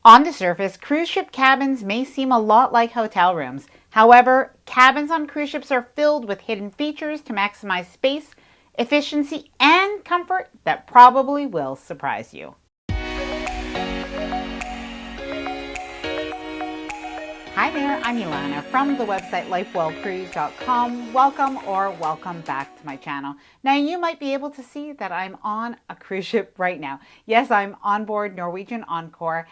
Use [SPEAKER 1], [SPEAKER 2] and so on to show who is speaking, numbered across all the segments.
[SPEAKER 1] On the surface, cruise ship cabins may seem a lot like hotel rooms. However, cabins on cruise ships are filled with hidden features to maximize space, efficiency, and comfort that probably will surprise you. Hi there, I'm Ilana from the website lifewellcruise.com. Welcome back to my channel. Now you might be able to see that I'm on a cruise ship right now. Yes, I'm on board Norwegian Encore.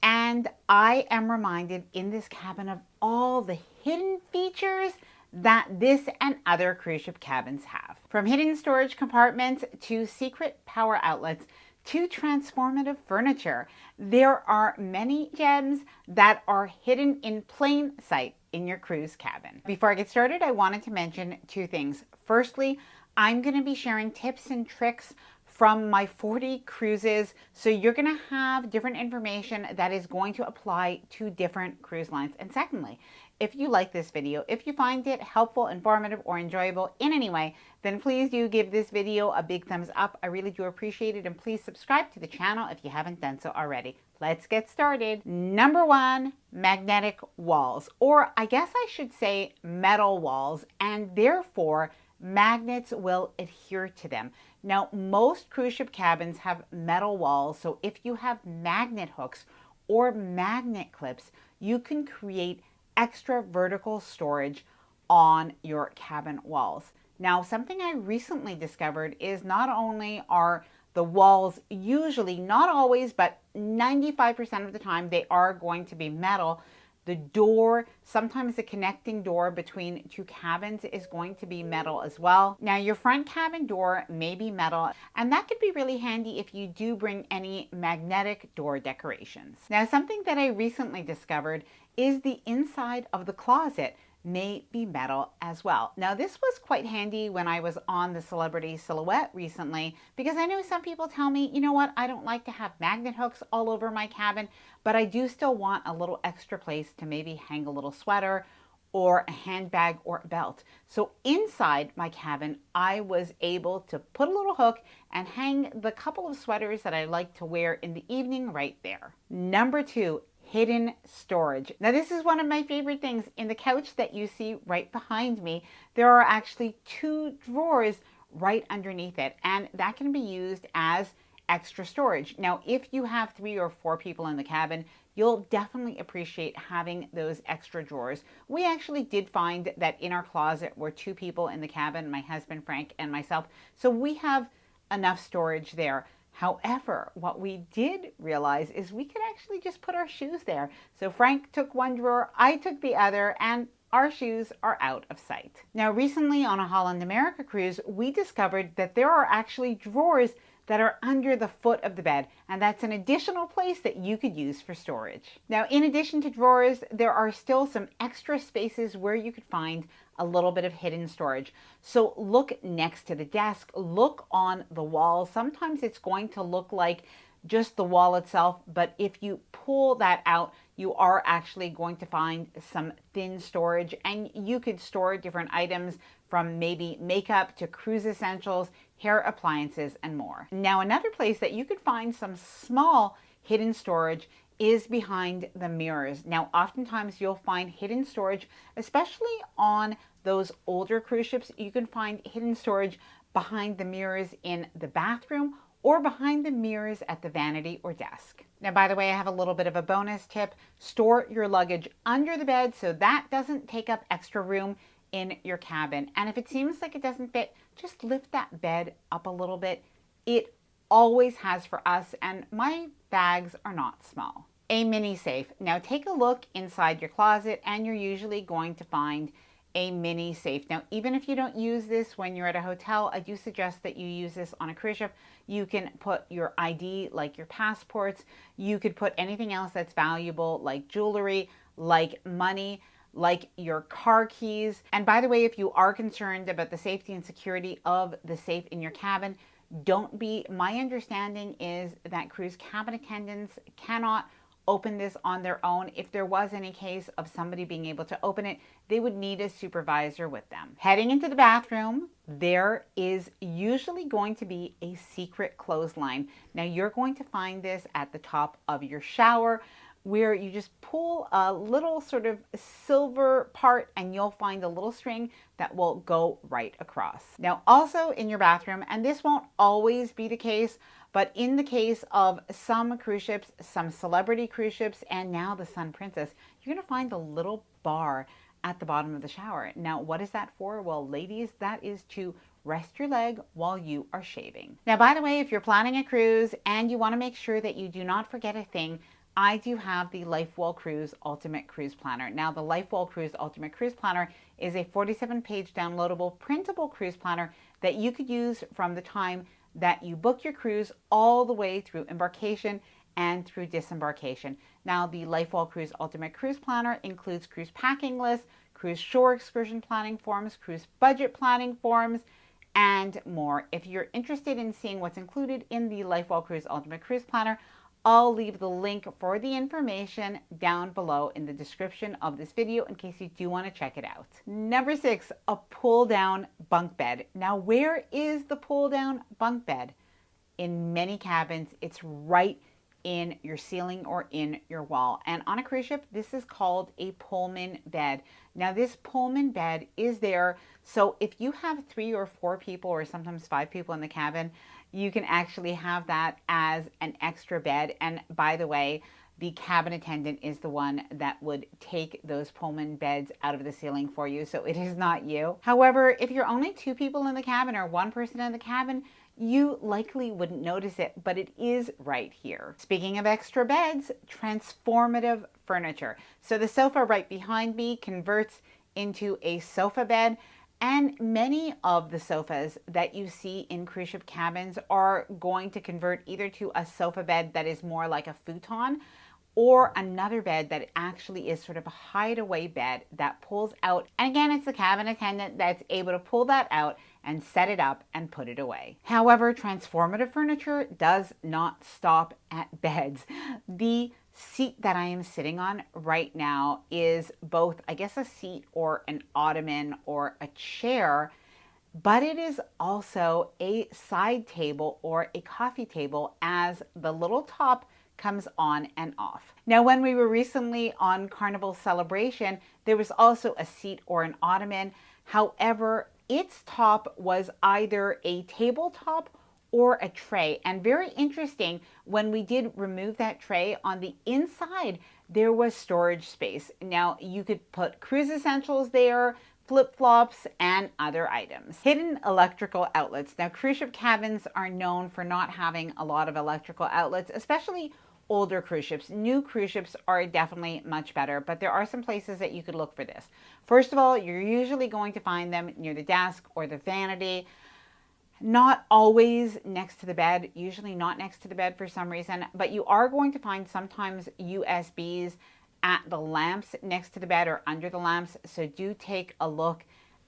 [SPEAKER 1] And I am reminded in this cabin of all the hidden features that this and other cruise ship cabins have. From hidden storage compartments to secret power outlets to transformative furniture, there are many gems that are hidden in plain sight in your cruise cabin. Before I get started, I wanted to mention two things. Firstly, I'm going to be sharing tips and tricks from my 40 cruises. So you're going to have different information that is going to apply to different cruise lines. And secondly, if you like this video, if you find it helpful, informative, or enjoyable in any way, then please do give this video a big thumbs up. I really do appreciate it. And please subscribe to the channel if you haven't done so already. Let's get started. Number one, magnetic walls, or I guess I should say metal walls, and therefore magnets will adhere to them. Now, most cruise ship cabins have metal walls, so if you have magnet hooks or magnet clips, you can create extra vertical storage on your cabin walls. Now, something I recently discovered is not only are the walls usually, not always, but 95% of the time, they are going to be metal. The door, sometimes the connecting door between two cabins, is going to be metal as well. Now, your front cabin door may be metal, and that could be really handy if you do bring any magnetic door decorations. Now, something that I recently discovered is the inside of the closet may be metal as well. Now, this was quite handy when I was on the Celebrity Silhouette recently, because I know some people tell me, you know what, I don't like to have magnet hooks all over my cabin, but I do still want a little extra place to maybe hang a little sweater or a handbag or a belt. So inside my cabin, I was able to put a little hook and hang the couple of sweaters that I like to wear in the evening right there. Number two, hidden storage. Now, this is one of my favorite things. In the couch that you see right behind me, there are actually two drawers right underneath it, and that can be used as extra storage. Now, if you have 3 or 4 people in the cabin, you'll definitely appreciate having those extra drawers. We actually did find that in our closet were 2 people in the cabin, my husband Frank and myself, so we have enough storage there. However, what we did realize is we could actually just put our shoes there. So Frank took one drawer, I took the other, and our shoes are out of sight. Now, recently on a Holland America cruise, we discovered that there are actually drawers that are under the foot of the bed, and that's an additional place that you could use for storage. Now, in addition to drawers, there are still some extra spaces where you could find a little bit of hidden storage. So look next to the desk, look on the wall. Sometimes it's going to look like just the wall itself, but if you pull that out, you are actually going to find some thin storage, and you could store different items from maybe makeup to cruise essentials, hair appliances, and more. Now, another place that you could find some small hidden storage is behind the mirrors. Now, oftentimes you'll find hidden storage, especially on those older cruise ships. You can find hidden storage behind the mirrors in the bathroom or behind the mirrors at the vanity or desk. Now, by the way, I have a little bit of a bonus tip. Store your luggage under the bed so that doesn't take up extra room in your cabin. And if it seems like it doesn't fit, just lift that bed up a little bit. It always has for us, and my bags are not small. A mini safe. Now take a look inside your closet, and you're usually going to find a mini safe. Now, even if you don't use this when you're at a hotel, I do suggest that you use this on a cruise ship. You can put your ID, like your passports. You could put anything else that's valuable, like jewelry, like money, like your car keys. And by the way, if you are concerned about the safety and security of the safe in your cabin, don't be. My understanding is that cruise cabin attendants cannot open this on their own. If there was any case of somebody being able to open it, they would need a supervisor with them. Heading into the bathroom, there is usually going to be a secret clothesline. Now, you're going to find this at the top of your shower, where you just pull a little sort of silver part and you'll find a little string that will go right across. Now also in your bathroom, and this won't always be the case, but in the case of some cruise ships, some celebrity cruise ships, and now the Sun Princess, you're going to find a little bar at the bottom of the shower. Now, what is that for? Well, ladies, that is to rest your leg while you are shaving. Now, by the way, if you're planning a cruise and you want to make sure that you do not forget a thing, I do have the LifeWell Cruise Ultimate Cruise Planner. Now, the LifeWell Cruise Ultimate Cruise Planner is a 47-page downloadable printable cruise planner that you could use from the time that you book your cruise all the way through embarkation and through disembarkation. Now, the LifeWell Cruise Ultimate Cruise Planner includes cruise packing lists, cruise shore excursion planning forms, cruise budget planning forms, and more. If you're interested in seeing what's included in the LifeWell Cruise Ultimate Cruise Planner, I'll leave the link for the information down below in the description of this video in case you do want to check it out. Number 6, a pull-down bunk bed. Now, where is the pull-down bunk bed? In many cabins, it's right in your ceiling or in your wall. And on a cruise ship, this is called a Pullman bed. Now, this Pullman bed is there so if you have 3 or 4 people or sometimes 5 people in the cabin, you can actually have that as an extra bed. And by the way, the cabin attendant is the one that would take those Pullman beds out of the ceiling for you, so it is not you. However, if you're only 2 people in the cabin or 1 person in the cabin, you likely wouldn't notice it, but it is right here. Speaking of extra beds, transformative furniture. So the sofa right behind me converts into a sofa bed, and many of the sofas that you see in cruise ship cabins are going to convert either to a sofa bed that is more like a futon, or another bed that actually is sort of a hideaway bed that pulls out. And again, it's the cabin attendant that's able to pull that out and set it up and put it away. However, transformative furniture does not stop at beds. The seat that I am sitting on right now is both, I guess, a seat or an ottoman or a chair, but it is also a side table or a coffee table as the little top comes on and off. Now, when we were recently on Carnival Celebration, there was also a seat or an ottoman. However, its top was either a tabletop or a tray. And very interesting, when we did remove that tray, on the inside, there was storage space. Now, you could put cruise essentials there, flip-flops, and other items. Hidden electrical outlets. Now, cruise ship cabins are known for not having a lot of electrical outlets, especially older cruise ships. New cruise ships are definitely much better, but there are some places that you could look for this. First of all, you're usually going to find them near the desk or the vanity. Not always next to the bed, usually not next to the bed for some reason, but you are going to find sometimes USBs at the lamps next to the bed or under the lamps, so do take a look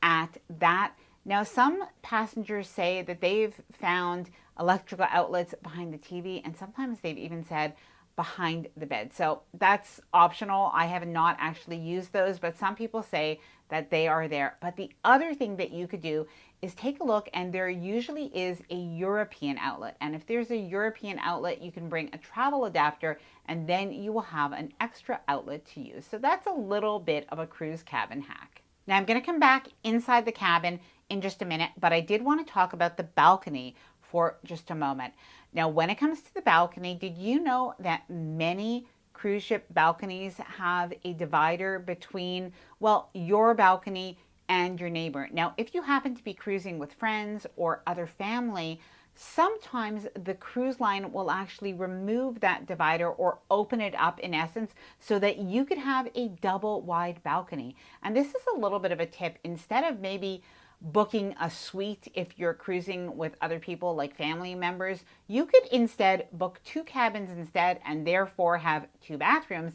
[SPEAKER 1] at that. Now, some passengers say that they've found electrical outlets behind the TV, and sometimes they've even said behind the bed. So that's optional. I have not actually used those, but some people say that they are there. But the other thing that you could do is take a look, and there usually is a European outlet. And if there's a European outlet, you can bring a travel adapter, and then you will have an extra outlet to use. So that's a little bit of a cruise cabin hack. Now, I'm going to come back inside the cabin in just a minute, but I did want to talk about the balcony for just a moment. Now, when it comes to the balcony, did you know that many cruise ship balconies have a divider between, well, your balcony and your neighbor? Now, if you happen to be cruising with friends or other family, sometimes the cruise line will actually remove that divider or open it up in essence so that you could have a double wide balcony. And this is a little bit of a tip. Instead of maybe booking a suite if you're cruising with other people like family members, you could instead book 2 cabins instead, and therefore have 2 bathrooms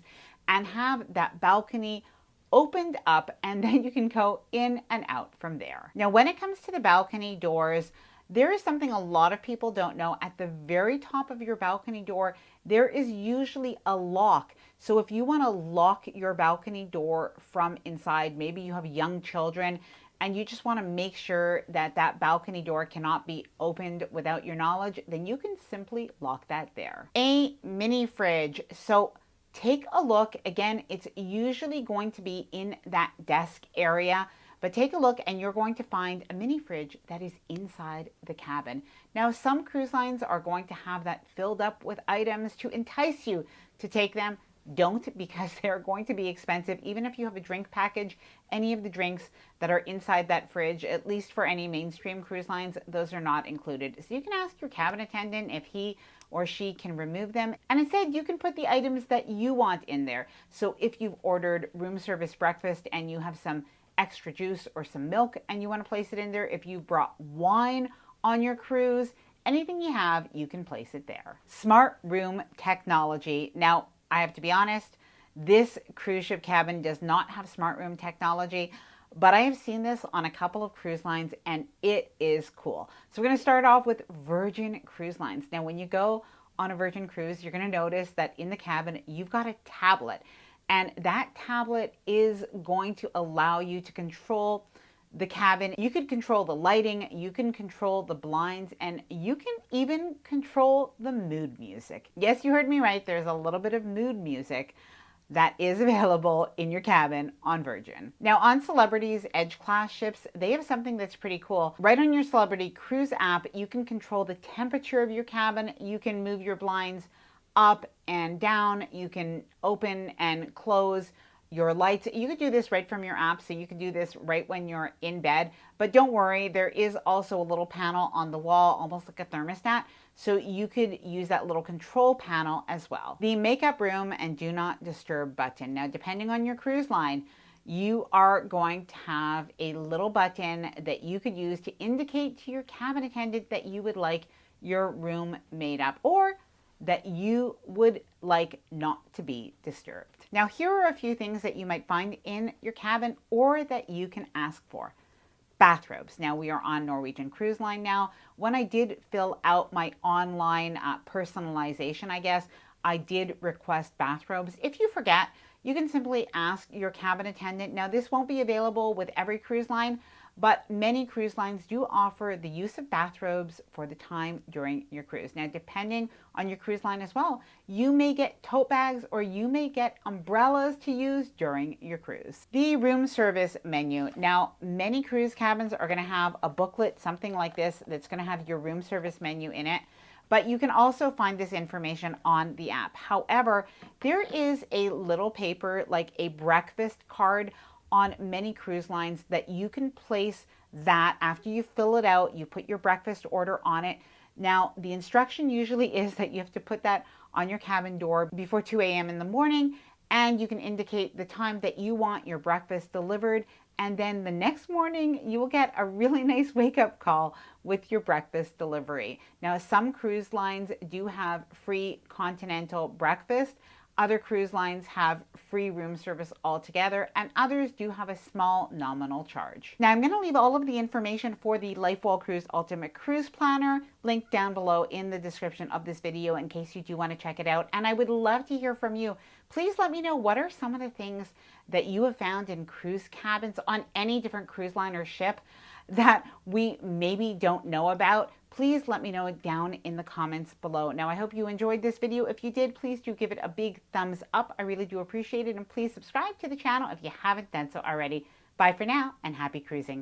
[SPEAKER 1] and have that balcony opened up, and then you can go in and out from there. Now, when it comes to the balcony doors, there is something a lot of people don't know. At the very top of your balcony door, there is usually a lock. So if you want to lock your balcony door from inside, maybe you have young children and you just want to make sure that that balcony door cannot be opened without your knowledge, then you can simply lock that there. A mini fridge. So take a look. Again, it's usually going to be in that desk area, but take a look and you're going to find a mini fridge that is inside the cabin. Now, some cruise lines are going to have that filled up with items to entice you to take them. Don't, because they're going to be expensive. Even if you have a drink package, any of the drinks that are inside that fridge, at least for any mainstream cruise lines, those are not included. So you can ask your cabin attendant if he or she can remove them. And instead, you can put the items that you want in there. So if you've ordered room service breakfast and you have some extra juice or some milk and you want to place it in there, if you've brought wine on your cruise, anything you have, you can place it there. Smart room technology. Now, I have to be honest, this cruise ship cabin does not have smart room technology, but I have seen this on a couple of cruise lines and it is cool. So we're going to start off with Virgin Cruise Lines. Now, when you go on a Virgin cruise, you're going to notice that in the cabin, you've got a tablet, and that tablet is going to allow you to control the cabin. You can control the lighting, you can control the blinds, and you can even control the mood music. Yes, you heard me right. There's a little bit of mood music that is available in your cabin on Virgin. Now, on Celebrity's Edge class ships, they have something that's pretty cool. Right on your Celebrity Cruise app, you can control the temperature of your cabin. You can move your blinds up and down. You can open and close your lights. You could do this right from your app, so you can do this right when you're in bed. But don't worry, there is also a little panel on the wall, almost like a thermostat, so you could use that little control panel as well. The makeup room and do not disturb button. Now, depending on your cruise line, you are going to have a little button that you could use to indicate to your cabin attendant that you would like your room made up, or that you would like not to be disturbed. Now, here are a few things that you might find in your cabin or that you can ask for. Bathrobes. Now, we are on Norwegian Cruise Line now. When I did fill out my online personalization, I guess, I did request bathrobes. If you forget, you can simply ask your cabin attendant. Now, this won't be available with every cruise line, but many cruise lines do offer the use of bathrobes for the time during your cruise. Now, depending on your cruise line as well, you may get tote bags or you may get umbrellas to use during your cruise. The room service menu. Now, many cruise cabins are going to have a booklet, something like this, that's going to have your room service menu in it. But you can also find this information on the app. However, there is a little paper, like a breakfast card, on many cruise lines that you can place that after you fill it out. You put your breakfast order on it. Now, the instruction usually is that you have to put that on your cabin door before 2 a.m. in the morning, and you can indicate the time that you want your breakfast delivered. And then the next morning, you will get a really nice wake-up call with your breakfast delivery. Now, some cruise lines do have free continental breakfast. Other cruise lines have free room service altogether, and others do have a small nominal charge. Now, I'm going to leave all of the information for the LifeWell Cruise Ultimate Cruise Planner linked down below in the description of this video in case you do want to check it out. And I would love to hear from you. Please let me know, what are some of the things that you have found in cruise cabins on any different cruise line or ship that we maybe don't know about. Please let me know down in the comments below. Now, I hope you enjoyed this video. If you did, please do give it a big thumbs up. I really do appreciate it. And please subscribe to the channel if you haven't done so already. Bye for now, and happy cruising.